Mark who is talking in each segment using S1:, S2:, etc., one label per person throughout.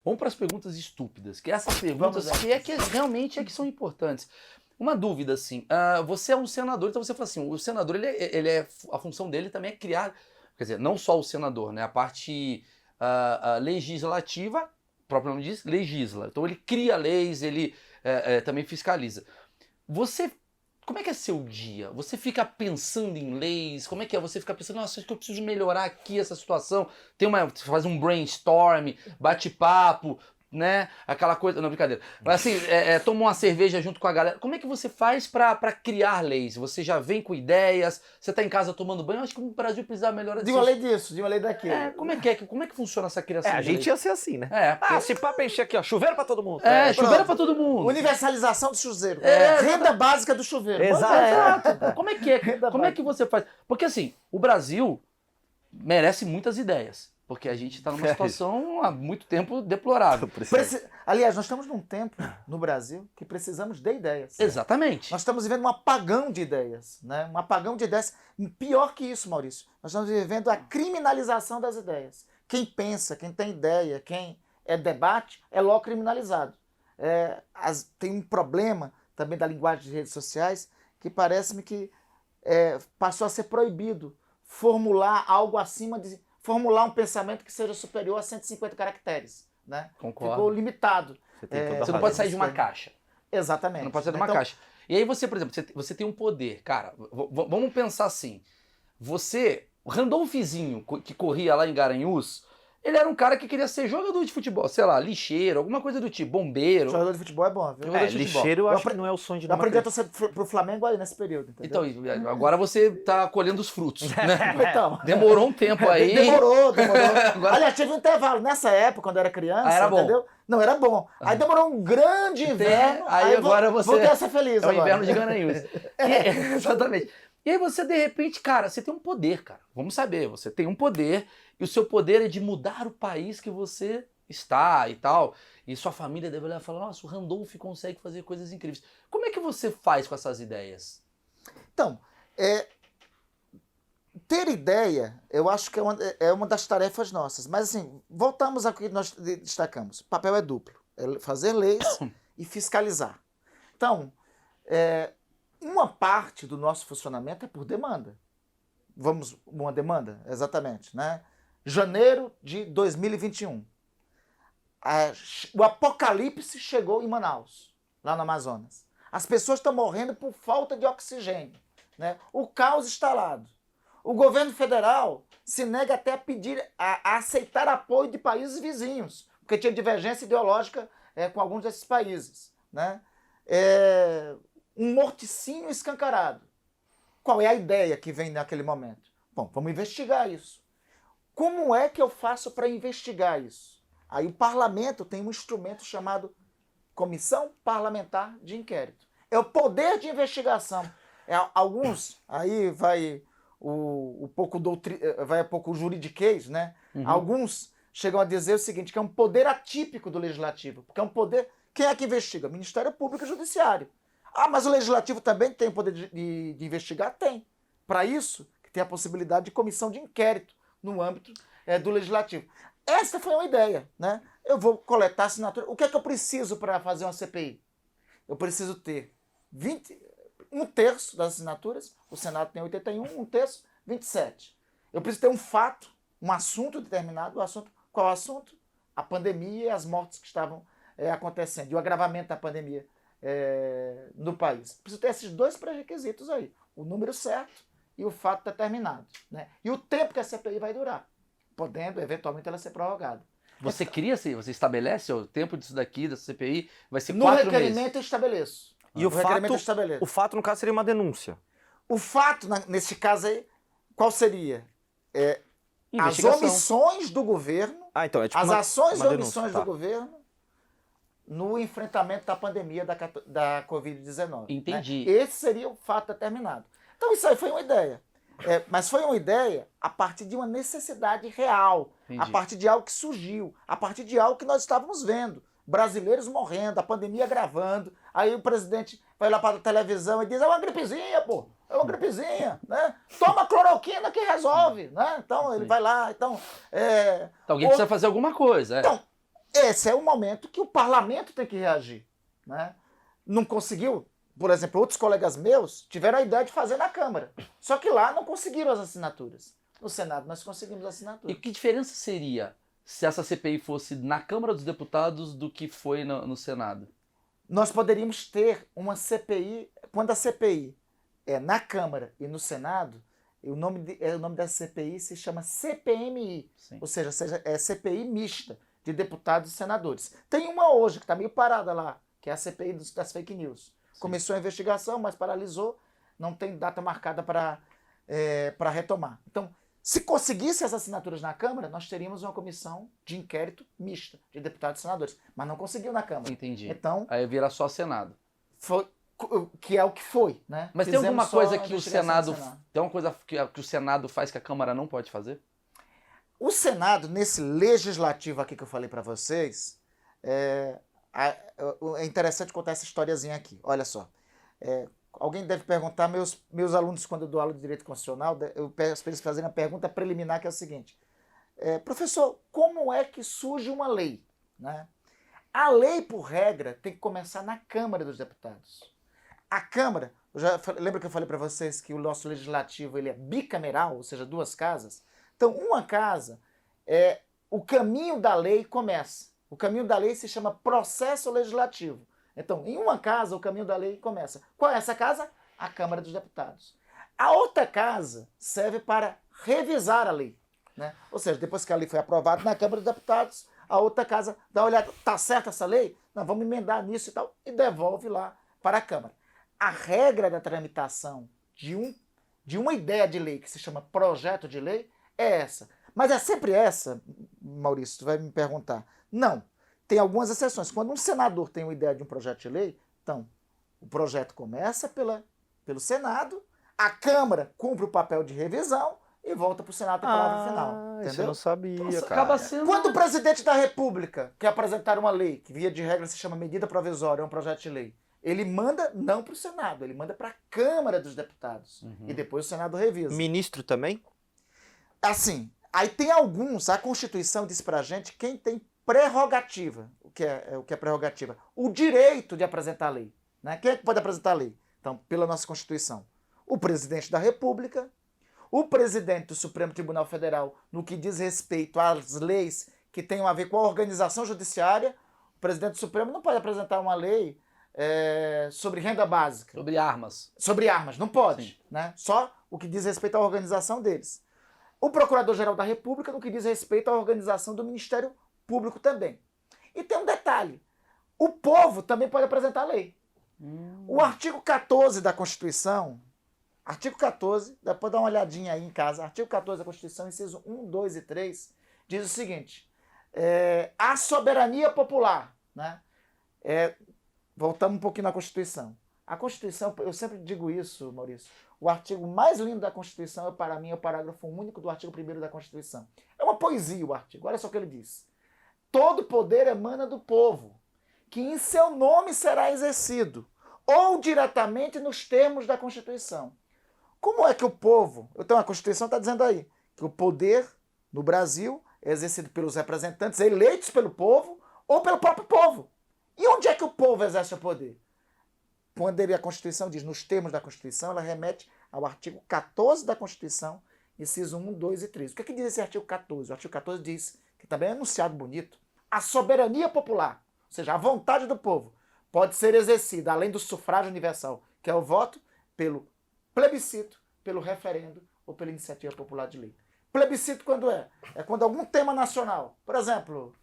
S1: Vamos para as perguntas estúpidas, que essas perguntas que realmente são importantes. Uma dúvida, assim, você é um senador, então você fala assim, o senador, a função dele também é criar, quer dizer, não só o senador, né, a parte legislativa, o próprio nome diz, legisla. Então ele cria leis, ele também fiscaliza. Como é que é seu dia? Você fica pensando em leis? Como é que é? Você fica pensando, nossa, acho que eu preciso melhorar aqui essa situação. Você faz um brainstorm, bate-papo, né? Aquela coisa, não, brincadeira. Mas assim, toma uma cerveja junto com a galera. Como é que você faz pra criar leis? Você já vem com ideias? Você tá em casa tomando banho? Eu acho que o Brasil precisa melhorar
S2: de uma lei disso, de uma lei daquilo.
S1: Como é que funciona essa criação
S3: a
S1: de
S3: gente
S1: leis?
S3: ia ser assim, né?
S1: Porque...
S3: se papo encher aqui, ó, chuveiro pra todo mundo.
S1: chuveiro pra todo mundo.
S2: Universalização do chuveiro. Renda básica do chuveiro.
S1: Exato. Como é que você faz? Porque assim, o Brasil merece muitas ideias. Porque a gente está numa situação há muito tempo deplorável.
S2: Aliás, nós estamos num tempo no Brasil que precisamos de ideias.
S1: Exatamente.
S2: Nós estamos vivendo um apagão de ideias, né? Um apagão de ideias. Pior que isso, Maurício, nós estamos vivendo a criminalização das ideias. Quem pensa, quem tem ideia, quem debate, é logo criminalizado. Tem um problema também da linguagem de redes sociais que parece-me que passou a ser proibido formular algo acima de... formular um pensamento que seja superior a 150 caracteres. Né?
S1: Concordo.
S2: Ficou limitado.
S1: Você não pode sair de uma caixa.
S2: Exatamente.
S1: Você não pode sair de uma caixa. E aí você, por exemplo, você tem um poder. Cara, vamos pensar assim. O Randolfizinho, que corria lá em Garanhuns, ele era um cara que queria ser jogador de futebol, sei lá, lixeiro, alguma coisa do tipo, bombeiro.
S2: Jogador de futebol é bom, viu?
S3: Lixeiro eu acho que não é o sonho de
S2: Eu aprendi a torcer pro Flamengo aí nesse período, entendeu?
S1: Então, agora você tá colhendo os frutos, né?
S2: Então,
S1: demorou um tempo aí.
S2: Demorou. Aliás, teve um intervalo. Nessa época, quando eu era criança,
S1: era bom.
S2: Entendeu? Não, era bom. Aí demorou um grande inverno.
S1: Aí agora você...
S2: Vou ter essa feliz agora.
S1: É o inverno de Garanhuns. Exatamente. E aí você, de repente, cara, você tem um poder, cara. Vamos saber, você tem um poder e o seu poder é de mudar o país que você está e tal. E sua família deve olhar e falar, nossa, o Randolph consegue fazer coisas incríveis. Como é que você faz com essas ideias?
S2: Então, ter ideia, eu acho que é uma das tarefas nossas. Mas assim, voltamos ao que nós destacamos. O papel é duplo. É fazer leis e fiscalizar. Então, uma parte do nosso funcionamento é por demanda. Uma demanda, exatamente, né? Janeiro de 2021. O apocalipse chegou em Manaus, lá no Amazonas. As pessoas estão morrendo por falta de oxigênio, né? O caos instalado. O governo federal se nega até a aceitar apoio de países vizinhos, porque tinha divergência ideológica com alguns desses países, né? Um morticínio escancarado. Qual é a ideia que vem naquele momento? Bom, vamos investigar isso. Como é que eu faço para investigar isso? Aí o parlamento tem um instrumento chamado Comissão Parlamentar de Inquérito. É o poder de investigação. Alguns, aí vai um pouco juridiquês, né? Uhum. Alguns chegam a dizer o seguinte, que é um poder atípico do legislativo, porque é um poder... Quem é que investiga? Ministério Público e Judiciário. Mas o legislativo também tem o poder de investigar? Tem. Para isso, que tem a possibilidade de comissão de inquérito no âmbito do legislativo. Essa foi uma ideia, né? Eu vou coletar assinatura. O que é que eu preciso para fazer uma CPI? Eu preciso ter um terço das assinaturas, o Senado tem 81, um terço, 27. Eu preciso ter um fato, um assunto determinado. Qual o assunto? A pandemia e as mortes que estavam acontecendo, e o agravamento da pandemia no país. Preciso ter esses dois pré-requisitos aí, o número certo e o fato determinado, né? E o tempo que a CPI vai durar, podendo, eventualmente, ela ser prorrogada.
S1: Você você estabelece o tempo disso daqui, dessa CPI, vai ser 4 meses?
S2: No requerimento eu estabeleço.
S3: E o fato, no caso, seria uma denúncia.
S2: O fato, nesse caso aí, qual seria? As omissões do governo,
S3: então, tipo
S2: as ações e omissões do governo no enfrentamento da pandemia da Covid-19.
S1: Entendi.
S2: Né? Esse seria o fato determinado. Então isso aí foi uma ideia. Mas foi uma ideia a partir de uma necessidade real, a partir de algo que surgiu, a partir de algo que nós estávamos vendo. Brasileiros morrendo, a pandemia agravando. Aí o presidente vai lá para a televisão e diz, é uma gripezinha, pô. É uma gripezinha, né? Toma cloroquina que resolve, né? Então ele vai lá, então...
S1: Alguém precisa fazer alguma coisa,
S2: Então, esse é o momento que o parlamento tem que reagir, né? Não conseguiu, por exemplo, outros colegas meus tiveram a ideia de fazer na Câmara, só que lá não conseguiram as assinaturas. No Senado nós conseguimos a assinatura.
S1: E que diferença seria se essa CPI fosse na Câmara dos Deputados do que foi no Senado?
S2: Nós poderíamos ter uma CPI, quando a CPI é na Câmara e no Senado, o nome da CPI se chama CPMI,
S1: Sim.
S2: ou seja, é CPI mista de deputados e senadores. Tem uma hoje que está meio parada lá, que é a CPI das fake news. Sim. Começou a investigação, mas paralisou, não tem data marcada para retomar. Então, se conseguisse as assinaturas na Câmara, nós teríamos uma comissão de inquérito mista de deputados e senadores. Mas não conseguiu na Câmara.
S1: Entendi.
S2: Então,
S1: aí vira só Senado.
S2: Que é o que foi, né?
S1: Mas
S2: Fizemos
S1: tem alguma coisa que o
S2: Senado.
S1: Tem uma coisa que o Senado faz que a Câmara não pode fazer?
S2: O Senado, nesse legislativo aqui que eu falei para vocês, é interessante contar essa historiazinha aqui. Olha só. Alguém deve perguntar, meus alunos, quando eu dou aula de Direito Constitucional, eu peço para eles fazerem a pergunta preliminar, que é o seguinte. Professor, como é que surge uma lei? Né? A lei, por regra, tem que começar na Câmara dos Deputados. A Câmara, lembra que eu falei para vocês que o nosso legislativo ele é bicameral, ou seja, 2 casas? Então, uma casa, o caminho da lei começa. O caminho da lei se chama processo legislativo. Então, em uma casa, o caminho da lei começa. Qual é essa casa? A Câmara dos Deputados. A outra casa serve para revisar a lei. Né? Ou seja, depois que a lei foi aprovada na Câmara dos Deputados, a outra casa dá uma olhada, está certa essa lei? Não, vamos emendar nisso e tal, e devolve lá para a Câmara. A regra da tramitação de uma ideia de lei que se chama projeto de lei é essa. Mas é sempre essa, Maurício, tu vai me perguntar. Não. Tem algumas exceções. Quando um senador tem uma ideia de um projeto de lei, então, o projeto começa pelo Senado, a Câmara cumpre o papel de revisão e volta para o Senado a palavra final. Entendeu?
S3: Isso eu não sabia,
S1: Nossa,
S3: cara.
S1: acaba sendo...
S2: Quando o presidente da República quer apresentar uma lei, que via de regra se chama medida provisória, é um projeto de lei, ele manda não para o Senado, ele manda para a Câmara dos Deputados. E depois o Senado revisa.
S3: Ministro também?
S2: Assim, aí tem alguns, a Constituição diz pra gente quem tem prerrogativa. O que é prerrogativa? O direito de apresentar a lei. Né? Quem é que pode apresentar a lei? Então, pela nossa Constituição. O presidente da República, o presidente do Supremo Tribunal Federal, no que diz respeito às leis que tenham a ver com a organização judiciária, o presidente do Supremo não pode apresentar uma lei sobre renda básica.
S1: Sobre armas.
S2: Sobre armas, não pode. Né? Só o que diz respeito à organização deles. O Procurador-Geral da República, no que diz respeito à organização do Ministério Público também. E tem um detalhe. O povo também pode apresentar a lei. O artigo 14 da Constituição, artigo 14, depois dá uma olhadinha aí em casa, artigo 14 da Constituição, inciso 1, 2 e 3, diz o seguinte, a soberania popular, né? Voltamos um pouquinho na Constituição. A Constituição, eu sempre digo isso, Maurício, o artigo mais lindo da Constituição, para mim, é o parágrafo único do artigo 1º da Constituição. É uma poesia o artigo, olha só o que ele diz. Todo poder emana do povo, que em seu nome será exercido, ou diretamente nos termos da Constituição. Como é que o povo... Então a Constituição está dizendo aí que o poder no Brasil é exercido pelos representantes eleitos pelo povo ou pelo próprio povo. E onde é que o povo exerce o poder? Quando a Constituição diz nos termos da Constituição, ela remete ao artigo 14 da Constituição, inciso 1, 2 e 3. O que é que diz esse artigo 14? O artigo 14 diz, que também é enunciado bonito, a soberania popular, ou seja, a vontade do povo, pode ser exercida, além do sufrágio universal, que é o voto, pelo plebiscito, pelo referendo ou pela iniciativa popular de lei. Plebiscito quando é? É quando algum tema nacional, por exemplo...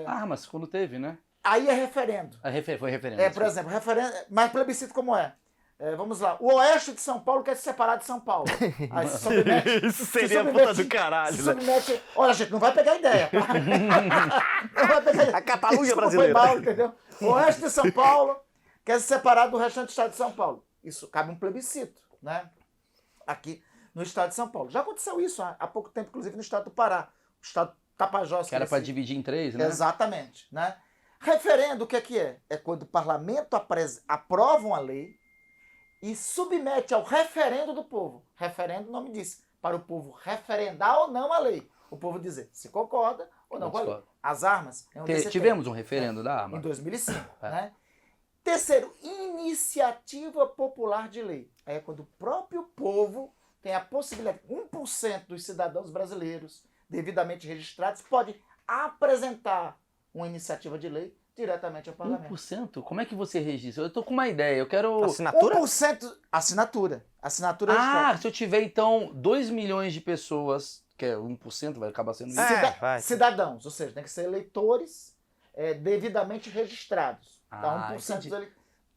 S1: Armas, quando teve, né?
S2: Aí é referendo.
S1: Foi referendo.
S2: Por exemplo, referendo, mas plebiscito como é? Vamos lá. O oeste de São Paulo quer se separar de São Paulo. Aí se submete,
S3: isso seria a puta do caralho.
S2: Se submete, olha, gente, não vai pegar ideia. Tá? Não vai pegar ideia.
S3: A Catalunha
S2: Desculpa,
S3: brasileira.
S2: Foi mal, entendeu? O oeste de São Paulo quer se separar do restante do estado de São Paulo. Isso cabe um plebiscito, né? Aqui no estado de São Paulo. Já aconteceu isso há pouco tempo, inclusive no estado do Pará. O estado Tapajós.
S1: Que era para dividir em 3, né?
S2: Exatamente, né? Referendo, o que é? É quando o parlamento aprova uma lei e submete ao referendo do povo. Referendo, o nome diz, para o povo referendar ou não a lei. O povo dizer se concorda Ou não,
S1: Discordo.
S2: as armas é um desse
S1: Tivemos um referendo da
S2: tema,
S1: arma.
S2: em 2005.
S1: É.
S2: Né? Terceiro, iniciativa popular de lei. É quando o próprio povo tem a possibilidade, 1% dos cidadãos brasileiros devidamente registrados pode apresentar uma iniciativa de lei diretamente ao parlamento.
S1: 1%? Como é que você registra? Eu tô com uma ideia, eu quero...
S3: Assinatura?
S2: 1% assinatura. Assinatura registrada.
S1: se eu tiver, então, 2 milhões de pessoas, que é 1%, vai acabar sendo isso.
S3: Vai.
S2: Cidadãos, ou seja, tem que ser eleitores devidamente registrados.
S1: Ah,
S2: 1%
S1: entendi.
S2: dos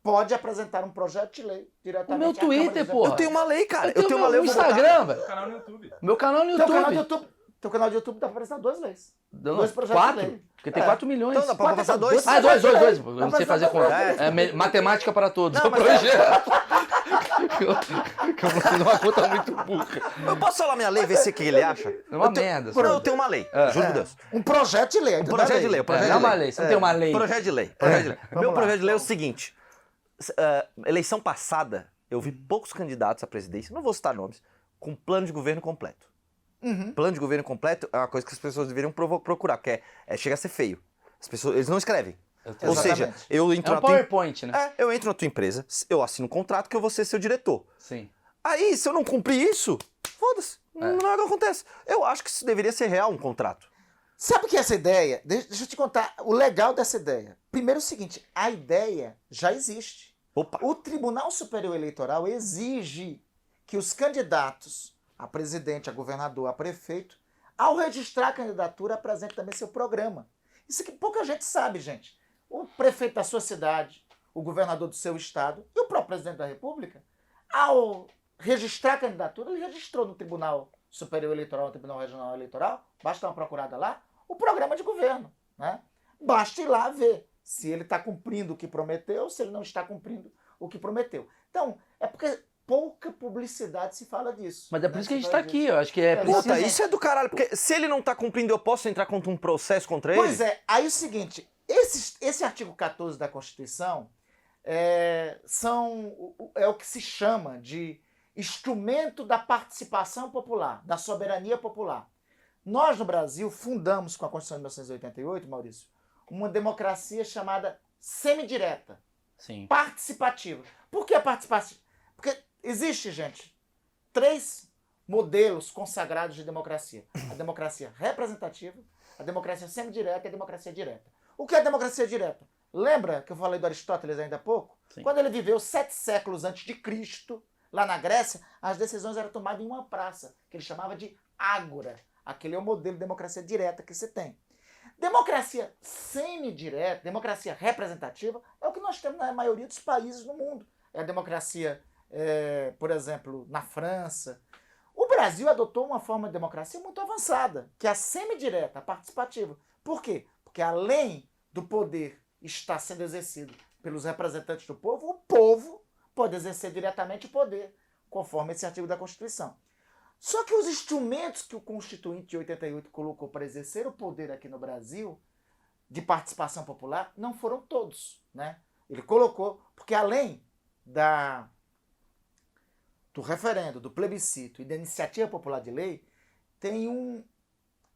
S2: pode apresentar um projeto de lei
S1: O
S2: diretamente
S1: meu
S2: à Câmara
S1: Twitter,
S2: dos
S1: porra.
S3: Eu tenho uma lei, cara.
S1: Eu tenho
S3: uma lei,
S1: meu
S3: eu vou votar.
S1: Instagram, velho.
S4: Canal no YouTube.
S1: Meu canal no
S2: Teu canal
S1: YouTube.
S2: de YouTube. Teu canal de YouTube dá pra apresentar 2 leis.
S1: Não,
S2: 2 projetos de
S1: 4?
S2: lei.
S1: Porque tem
S2: É.
S1: 4 milhões.
S3: Então dá pra passar dois.
S1: Ah, dois.
S2: Dá
S1: Eu
S2: pra
S1: não sei fazer
S2: apresentar
S1: conta.
S2: dois.
S1: Matemática para todos.
S3: Não,
S1: É um
S3: mas-
S1: projeto. que eu vou fazer uma conta muito burra.
S3: Eu posso falar minha lei e ver se o que ele acha?
S1: É uma
S3: Eu tenho-
S1: merda.
S3: Não, eu tenho uma lei, juro por Deus.
S2: Um projeto de lei.
S3: Um projeto de lei, um projeto
S1: Não é
S3: de
S1: uma
S3: lei.
S1: lei, você não tem uma lei.
S3: Projeto de lei. Projeto de lei.
S2: Vamos
S3: Meu
S2: lá.
S3: projeto de lei é o seguinte. Eleição passada, eu vi poucos candidatos à presidência, não vou citar nomes, com plano de governo completo.
S2: Uhum.
S3: Plano de governo completo é uma coisa que as pessoas deveriam procurar, porque chega a ser feio. As pessoas, eles não escrevem. Ou seja,
S2: Exatamente.
S3: eu
S1: É
S3: entro
S1: um
S3: na tua
S1: PowerPoint, né?
S3: eu entro na tua empresa, eu assino um contrato que eu vou ser seu diretor.
S1: Sim.
S3: Aí, se eu não cumprir isso, foda-se, nada acontece. Eu acho que isso deveria ser real, um contrato.
S2: Sabe que essa ideia, deixa eu te contar o legal dessa ideia. Primeiro é o seguinte, a ideia já existe.
S3: Opa,
S2: O Tribunal Superior Eleitoral exige que os candidatos a presidente, a governador, a prefeito, ao registrar a candidatura, apresentem também seu programa. Isso que pouca gente sabe, gente. O prefeito da sua cidade, o governador do seu estado e o próprio presidente da República, ao registrar a candidatura, ele registrou no Tribunal Superior Eleitoral, no Tribunal Regional Eleitoral, basta dar uma procurada lá, o programa de governo. Né? Basta ir lá ver se ele está cumprindo o que prometeu, se ele não está cumprindo o que prometeu. Então, é porque pouca publicidade se fala disso.
S1: Mas é por
S2: né?
S1: isso que a gente
S2: Se
S1: tá
S2: fala
S1: aqui.
S2: disso.
S1: Eu acho que é preciso.
S3: puta, isso é do caralho, porque se ele não tá cumprindo, eu posso entrar contra um processo contra ele?
S2: Pois é, aí é o seguinte, esse artigo 14 da Constituição é o que se chama de instrumento da participação popular, da soberania popular. Nós, no Brasil, fundamos com a Constituição de 1988, Maurício, uma democracia chamada semidireta,
S1: Sim.
S2: participativa. Por que participativa? Porque existe, gente, 3 modelos consagrados de democracia. A democracia representativa, a democracia semidireta e a democracia direta. O que é a democracia direta? Lembra que eu falei do Aristóteles ainda há pouco?
S1: Sim.
S2: Quando ele viveu 7 séculos antes de Cristo, lá na Grécia, as decisões eram tomadas em uma praça, que ele chamava de ágora. Aquele é o modelo de democracia direta que você tem. Democracia semidireta, democracia representativa, é o que nós temos na maioria dos países no mundo. É a democracia, por exemplo, na França. O Brasil adotou uma forma de democracia muito avançada, que é a semidireta, a participativa. Por quê? Porque além do poder estar sendo exercido pelos representantes do povo, o povo pode exercer diretamente o poder, conforme esse artigo da Constituição. Só que os instrumentos que o Constituinte de 88 colocou para exercer o poder aqui no Brasil, de participação popular, não foram todos. Né? Ele colocou, porque além do referendo, do plebiscito e da iniciativa popular de lei, tem um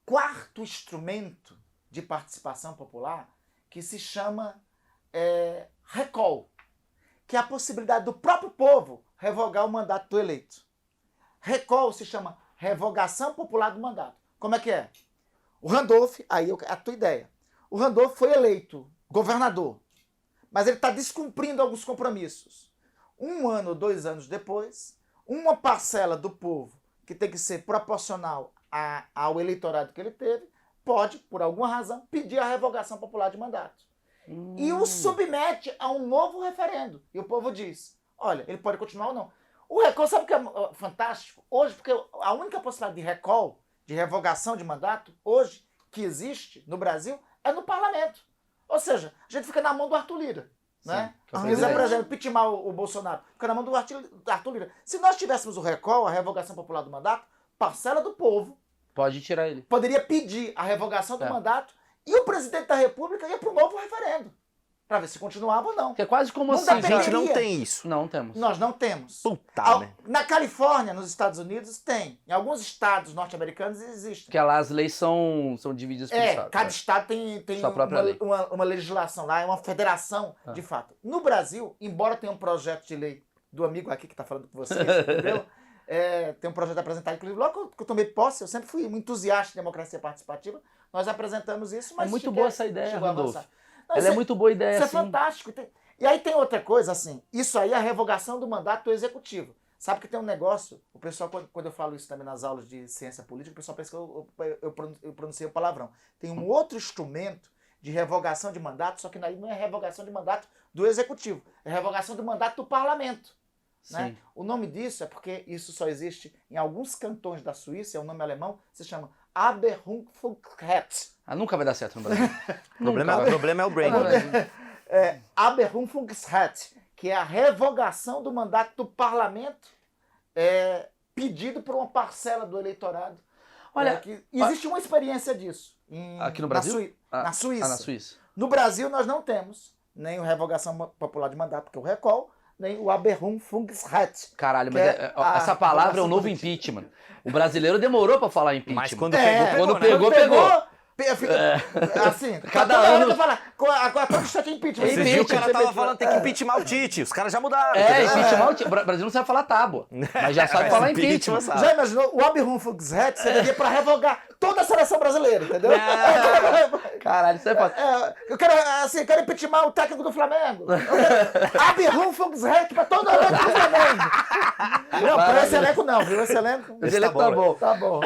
S2: 4º instrumento de participação popular que se chama recall, que é a possibilidade do próprio povo revogar o mandato do eleito. Recall se chama revogação popular do mandato. Como é que é? O Randolph, aí a tua ideia. O Randolph foi eleito governador, mas ele está descumprindo alguns compromissos. 1 ano ou 2 anos depois, uma parcela do povo, que tem que ser proporcional ao eleitorado que ele teve, pode, por alguma razão, pedir a revogação popular de mandato. E o submete a um novo referendo. E o povo diz, olha, ele pode continuar ou não. O recall, sabe o que é fantástico? Hoje, porque a única possibilidade de recall, de revogação de mandato, hoje, que existe no Brasil, é no parlamento. Ou seja, a gente fica na mão do Arthur Lira. Né?
S1: que é o
S2: Se quiser, por
S1: presidente.
S2: exemplo, pitimar o Bolsonaro, fica na mão do Arthur Lira. Se nós tivéssemos o recall, a revogação popular do mandato, parcela do povo
S1: Pode tirar ele.
S2: poderia pedir a revogação do
S1: É.
S2: mandato e o presidente da República ia para um novo referendo. para ver se continuava ou não.
S1: Que é quase como
S2: Não
S1: assim,
S2: dá
S3: A
S2: pra
S3: gente
S1: já...
S3: não
S2: Deveria.
S3: tem isso.
S1: Não temos.
S2: Nós não temos.
S3: Puta, né?
S2: Na Califórnia, nos Estados Unidos, tem. Em alguns estados norte-americanos existem.
S1: Porque lá as leis são divididas por estado.
S2: Cada estado tem
S1: Sua própria lei.
S2: uma legislação lá, é uma federação, de fato. No Brasil, embora tenha um projeto de lei do amigo aqui que está falando com você, entendeu? Tem um projeto apresentado, inclusive, logo que eu tomei posse, eu sempre fui um entusiasta de democracia participativa, nós apresentamos isso, mas...
S1: É muito boa essa ideia,
S2: chegou a
S1: Randolfo.
S2: avançar. Não,
S1: Ela é muito boa ideia,
S2: Isso é
S1: assim.
S2: fantástico. E aí tem outra coisa, assim, isso aí é a revogação do mandato do executivo. Sabe que tem um negócio, o pessoal, quando eu falo isso também nas aulas de ciência política, o pessoal pensa que eu pronunciei o palavrão. Tem um outro instrumento de revogação de mandato, só que aí não é revogação de mandato do executivo, é revogação do mandato do parlamento. Né?
S1: Sim.
S2: O nome disso é porque isso só existe em alguns cantões da Suíça, é um nome alemão, se chama Aberrungfungsrecht.
S1: Nunca vai dar certo no Brasil.
S3: O problema é o brain.
S2: Aberrungfungsrecht, que é a revogação do mandato do parlamento pedido por uma parcela do eleitorado.
S1: Olha,
S2: existe uma experiência disso.
S1: Aqui no Brasil?
S2: Na Suíça.
S1: Na Suíça.
S2: No Brasil nós não temos nem a revogação popular de mandato, que é o recall, nem o Aberrungfungsrecht.
S1: Caralho, mas
S2: é
S1: essa palavra é o novo impeachment. O brasileiro demorou pra falar impeachment.
S3: Mas quando
S1: Quando pegou.
S2: Assim,
S1: Cada ano.
S2: Agora todo instante é impeachment.
S3: Esses dias o cara tava falando que tem que impeachment o Tite. Os caras já mudaram.
S1: Impeachment. O Brasil não sabe falar tábua, mas já sabe falar impeachment.
S3: sabe.
S2: Já imaginou? O Aberrungfungsrecht seria para revogar toda a seleção brasileira, entendeu?
S1: Caralho, isso é foda.
S2: Eu quero impeachment o técnico do Flamengo. Aberrungfungsrecht para todo o elenco do Flamengo. Não, para esse elenco não, viu? Esse elenco
S1: Esse elenco tá bom.
S2: tá bom.